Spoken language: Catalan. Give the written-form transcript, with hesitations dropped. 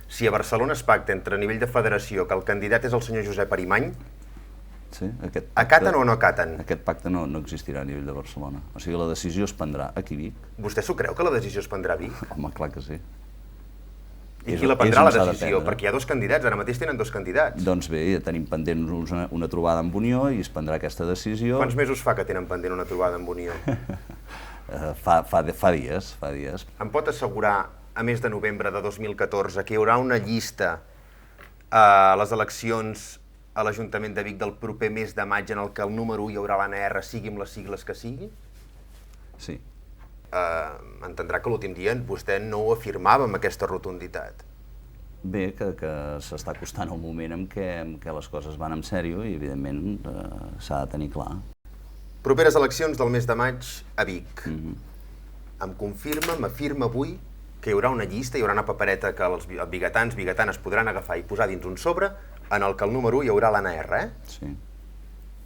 si a Barcelona es pacta entre a nivell de federació que el candidat és el senyor Josep Arimany, Sí, acaten o no acaten? Aquest pacte no existirà a nivell de Barcelona. O sigui, la decisió es prendrà aquí a Vic. Vostè s'ho creu que la decisió es prendrà a Vic? Home, clar que sí. I qui la prendrà, la decisió? Perquè hi ha dos candidats, ara mateix tenen dos candidats. Doncs bé, tenim pendent una trobada amb Unió i es prendrà aquesta decisió. Quants mesos fa que tenen pendent una trobada amb Unió? Fa dies. Em pot assegurar, a mes de novembre de 2014, que hi haurà una llista a les eleccions a l'Ajuntament de Vic del proper mes de maig en el que el número 1 hi haurà l'ANR, sigui amb les sigles que sigui? Sí. Entendrà que l'últim dia vostè no ho afirmava amb aquesta rotunditat. Bé, que s'està acostant el moment en què les coses van en sèrio i, evidentment, s'ha de tenir clar. Properes eleccions del mes de maig a Vic. Em confirma, m'afirma avui que hi haurà una llista, hi haurà una papereta que els biguetans, biguetanes podran agafar i posar dins un sobre en el que el número 1 hi haurà l'ANR, Sí.